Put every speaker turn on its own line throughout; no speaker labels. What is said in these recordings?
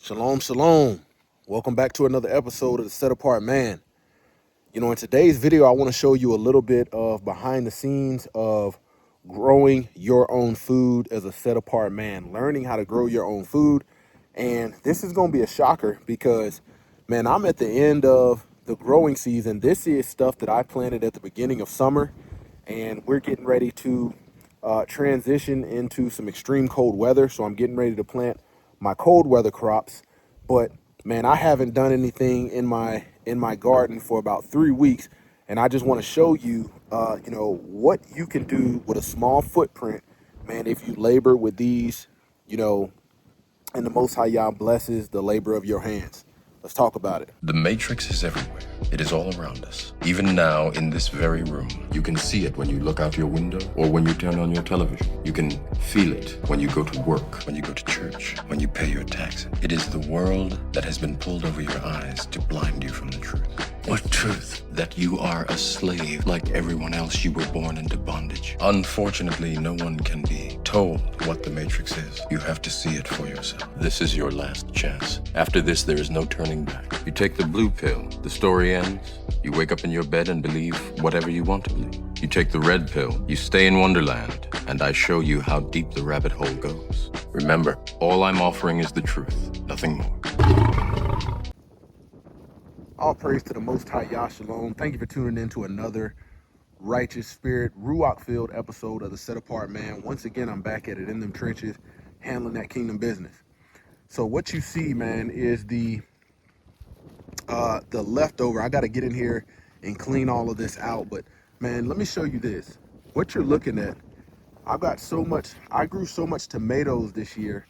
Shalom, shalom. Welcome back to another episode of The Set Apart Man. You know, in today's video, I want to show you a little bit of behind the scenes of growing your own food as a set apart man, learning how to grow your own food. And this is going to be a shocker because, man, I'm at the end of the growing season. This is stuff that I planted at the beginning of summer, and we're getting ready to transition into some extreme cold weather. So I'm getting ready to plant my cold weather crops. But man, I haven't done anything in my garden for about 3 weeks, and I just want to show you what you can do with a small footprint, man, if you labor with these, and the Most High Yah blesses the labor of your hands. Let's talk about it.
The Matrix is everywhere. It is all around us. Even now, in this very room, you can see it when you look out your window or when you turn on your television. You can feel it when you go to work, when you go to church, when you pay your taxes. It is the world that has been pulled over your eyes to blind you from the truth. What truth? That you are a slave. Like everyone else, you were born into bondage. Unfortunately, no one can be told what the Matrix is. You have to see it for yourself. This is your last chance. After this, there is no turning back. You take the blue pill. The story ends. You wake up in your bed and believe whatever you want to believe. You take the red pill. You stay in Wonderland, and I show you how deep the rabbit hole goes. Remember, all I'm offering is the truth, nothing more.
All praise to the Most High Yah Shalom. Thank you for tuning in to another righteous spirit, Ruach-filled episode of The Set Apart Man. Once again, I'm back at it in them trenches, handling that kingdom business. So what you see, man, is the leftover. I got to get in here and clean all of this out. But, man, let me show you this. What you're looking at, I grew so much tomatoes this year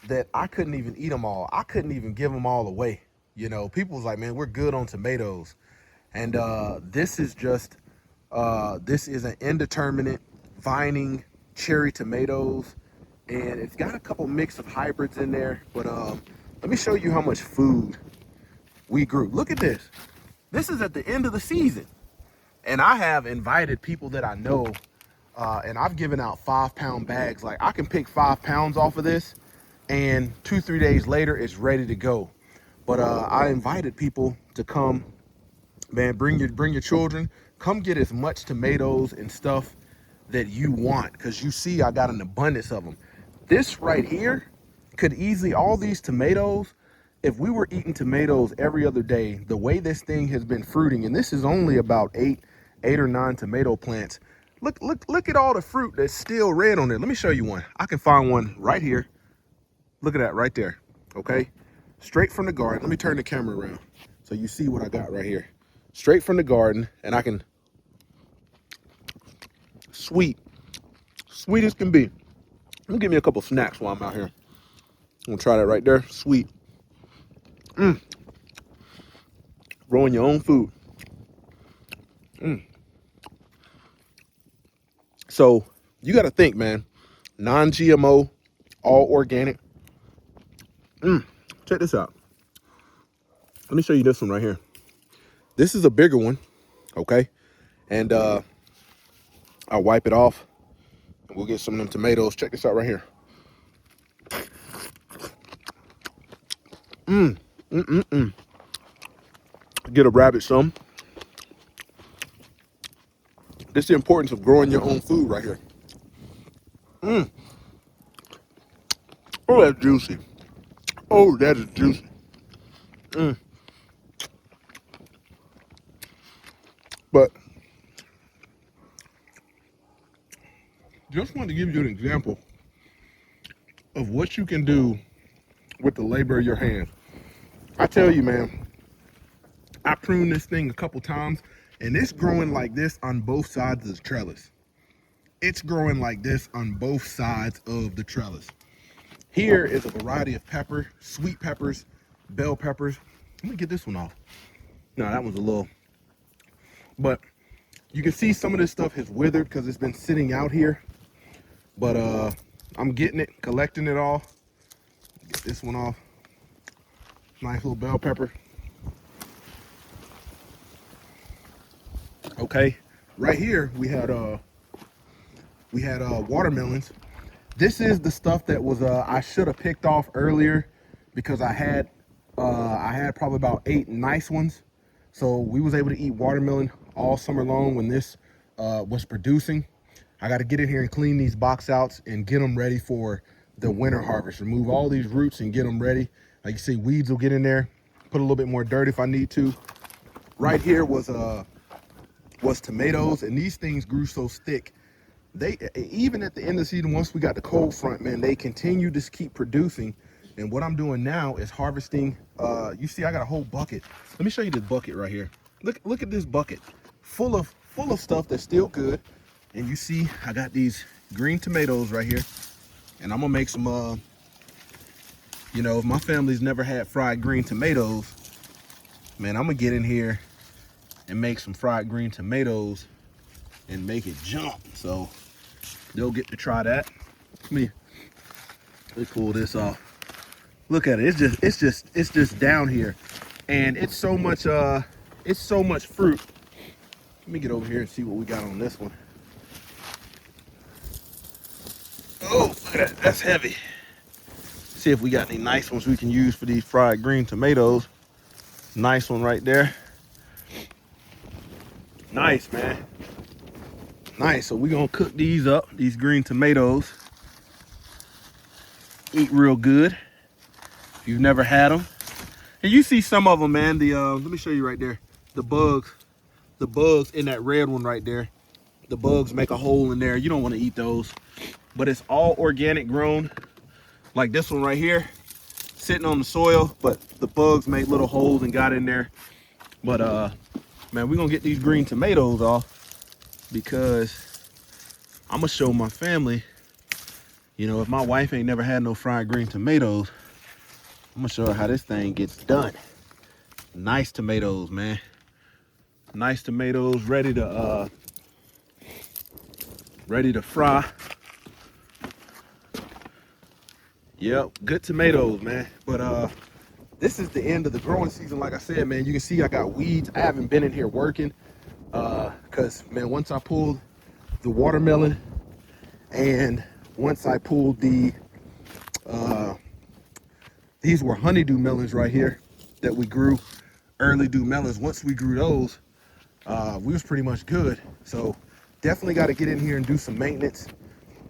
that I couldn't even eat them all. I couldn't even give them all away. You know, people was like, man, we're good on tomatoes. And this is an indeterminate vining cherry tomatoes. And it's got a couple mix of hybrids in there. But let me show you how much food we grew. Look at this. This is at the end of the season. And I have invited people that I know, and I've given out 5-pound bags. Like, I can pick 5 pounds off of this, and 2-3 days later, it's ready to go. But I invited people to come, man, bring your children, come get as much tomatoes and stuff that you want, because you see I got an abundance of them. This right here could easily, all these tomatoes, if we were eating tomatoes every other day, the way this thing has been fruiting, and this is only about eight or 9 tomato plants. Look at all the fruit that's still red on it. Let me show you one. I can find one right here. Look at that right there, okay? Straight from the garden. Let me turn the camera around so you see what I got right here. Straight from the garden, and I can, sweet as can be. Let me give me a couple snacks while I'm out here. I'm gonna try that right there. Sweet. Growing your own food. So you got to think, man. Non-GMO, all organic. Check this out. Let me show you this one right here. This is a bigger one, okay? And I'll wipe it off. And we'll get some of them tomatoes. Check this out right here. Get a rabbit some. This is the importance of growing your own food right here. Oh, that's juicy. Oh, that is juicy. But just wanted to give you an example of what you can do with the labor of your hands. I tell you, man, I pruned this thing a couple times, and it's growing like this on both sides of the trellis. It's growing like this on both sides of the trellis. Here is a variety of pepper, sweet peppers, bell peppers. Let me get this one off. No, that one's a little. But you can see some of this stuff has withered because it's been sitting out here. But I'm getting it, collecting it all. Get this one off. Nice little bell pepper. Okay, right here we had watermelons. This is the stuff that was I should have picked off earlier. because I had probably about 8 nice ones. So we was able to eat watermelon all summer long when this was producing. I got to get in here and clean these box outs and get them ready for the winter harvest. Remove all these roots and get them ready. Like you see, weeds will get in there. Put a little bit more dirt if I need to. Right here was tomatoes, and these things grew so thick. They, even at the end of the season, once we got the cold front, man, they continue to keep producing. And what I'm doing now is harvesting. You see, I got a whole bucket. Let me show you this bucket right here. Look at this bucket, full of stuff that's still good. And you see, I got these green tomatoes right here, and I'm gonna make some. You know, if my family's never had fried green tomatoes, man, I'm gonna get in here and make some fried green tomatoes and make it jump. So they'll get to try that. Let me pull this off. Look at it. It's just down here, and it's so much fruit. Let me get over here and see what we got on this one. Oh, look at that. That's heavy. See if we got any nice ones we can use for these fried green tomatoes. Nice one right there. Nice, man. Nice. So we're gonna cook these up, these green tomatoes. Eat real good. If you've never had them. And you see some of them, man. Let me show you right there. The bugs in that red one right there. The bugs make a hole in there. You don't want to eat those. But it's all organic grown. Like this one right here, sitting on the soil, but the bugs made little holes and got in there. But man, we're gonna get these green tomatoes off, because I'm gonna show my family, you know, if my wife ain't never had no fried green tomatoes, I'm gonna show her how this thing gets done. Nice tomatoes, man. Nice tomatoes, ready to fry. Yep, good tomatoes, man. But this is the end of the growing season. Like I said, man, you can see I got weeds. I haven't been in here working because, man, once I pulled the watermelon and once I pulled the these were honeydew melons right here that we grew, early dew melons. Once we grew those, we was pretty much good. So definitely got to get in here and do some maintenance.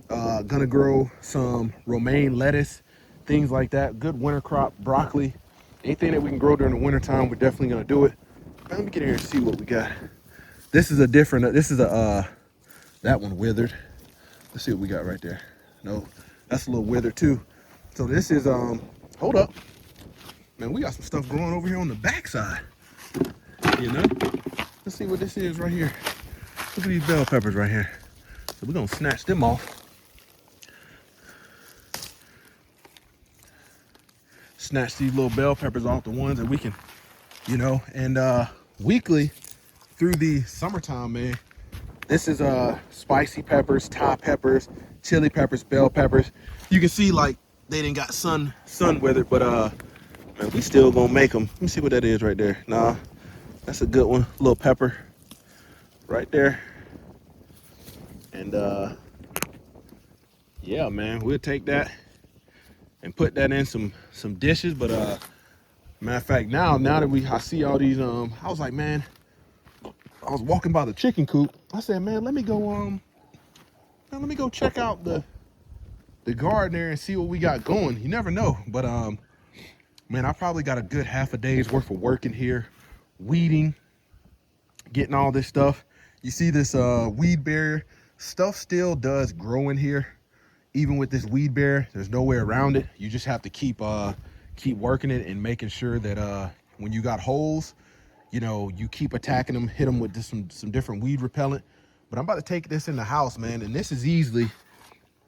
Gonna grow some romaine lettuce, things like that. Good winter crop, broccoli, anything that we can grow during the winter time, we're definitely gonna do it. Let me get in here and see what we got. This is a different, that one withered. Let's see what we got right there. No, that's a little withered too. So this is, hold up. Man, we got some stuff growing over here on the backside, you know? Let's see what this is right here. Look at these bell peppers right here. So we're gonna snatch them off. Snatch these little bell peppers off, the ones that we can, you know, and weekly through the summertime, man, this is spicy peppers, Thai peppers, chili peppers, bell peppers. You can see like they didn't got sun with it, but man, we still gonna make them. Let me see what that is right there. Nah, that's a good one. Little pepper right there. And yeah, man, we'll take that and put that in some dishes. But matter of fact, now that I see all these, I was like, man, I was walking by the chicken coop. I said, man, let me go check out the garden there and see what we got going. You never know. But man, I probably got a good half a day's worth of work in here, weeding, getting all this stuff. You see this weed barrier, stuff still does grow in here. Even with this weed barrier, there's no way around it. You just have to keep working it and making sure that when you got holes, you know, you keep attacking them, hit them with just some different weed repellent. But I'm about to take this in the house, man, and this is easily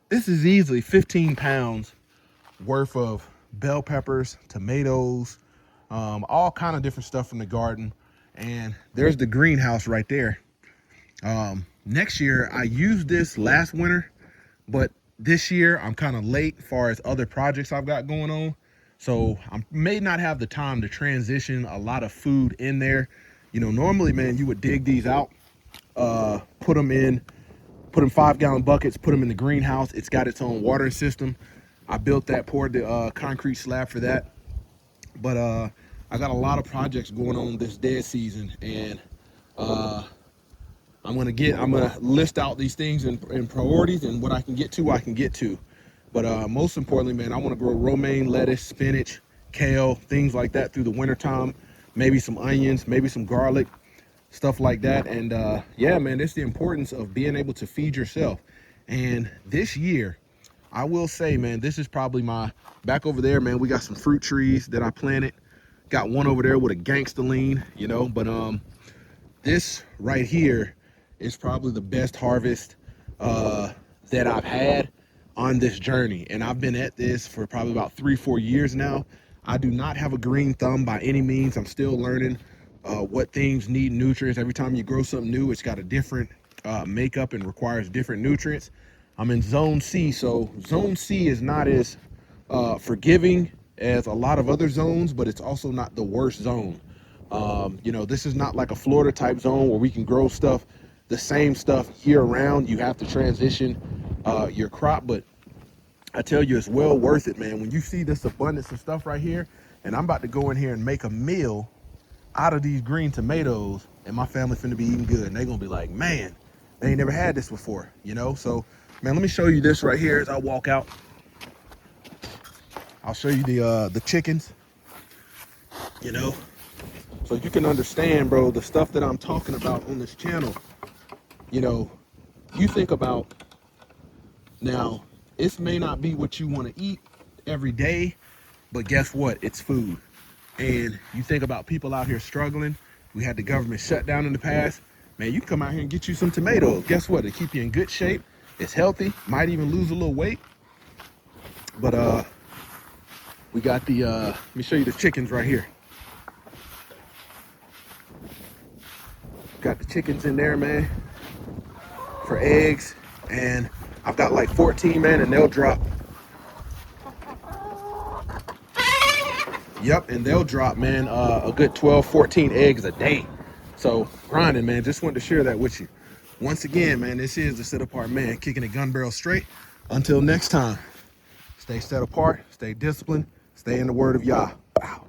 15 pounds worth of bell peppers, tomatoes, all kind of different stuff from the garden. And there's the greenhouse right there. Next year, I used this last winter, but this year I'm kind of late as far as other projects I've got going on. So I may not have the time to transition a lot of food in there. You know, normally, man, you would dig these out, put them 5-gallon buckets, put them in the greenhouse. It's got its own watering system. I built that, poured the concrete slab for that. But I got a lot of projects going on this dead season, and I'm gonna list out these things in priorities, and what I can get to, I can get to. But most importantly, man, I want to grow romaine, lettuce, spinach, kale, things like that through the wintertime. Maybe some onions, maybe some garlic, stuff like that. And yeah, man, it's the importance of being able to feed yourself. And this year, I will say, man, this is probably my, back over there, man, we got some fruit trees that I planted. Got one over there with a gangster lean, you know, but this right here is probably the best harvest that I've had on this journey. And I've been at this for probably about 3-4 years now. I do not have a green thumb by any means. I'm still learning what things need nutrients. Every time you grow something new, it's got a different makeup and requires different nutrients. I'm in zone C, so zone C is not as forgiving as a lot of other zones, but it's also not the worst zone. You know, this is not like a Florida type zone where we can grow stuff, the same stuff year round. You have to transition your crop, but I tell you, it's well worth it, man. When you see this abundance of stuff right here, and I'm about to go in here and make a meal out of these green tomatoes, and my family finna be eating good, and they gonna be like, man, they ain't never had this before, you know? So, man, let me show you this right here as I walk out. I'll show you the chickens, you know, so you can understand, bro, the stuff that I'm talking about on this channel. You know, you think about, now, this may not be what you want to eat every day, but guess what? It's food. And you think about people out here struggling. We had the government shut down in the past. Man, you can come out here and get you some tomatoes. Guess what? It keep you in good shape. It's healthy. Might even lose a little weight. But we got the let me show you the chickens right here. Got the chickens in there, man, for eggs. And I've got like 14, man, and they'll drop. Yep, and they'll drop, man, a good 12, 14 eggs a day. So grinding, man. Just wanted to share that with you. Once again, man, this is the Set Apart Man, kicking it gun barrel straight. Until next time, stay set apart, stay disciplined, stay in the word of Yah. Wow.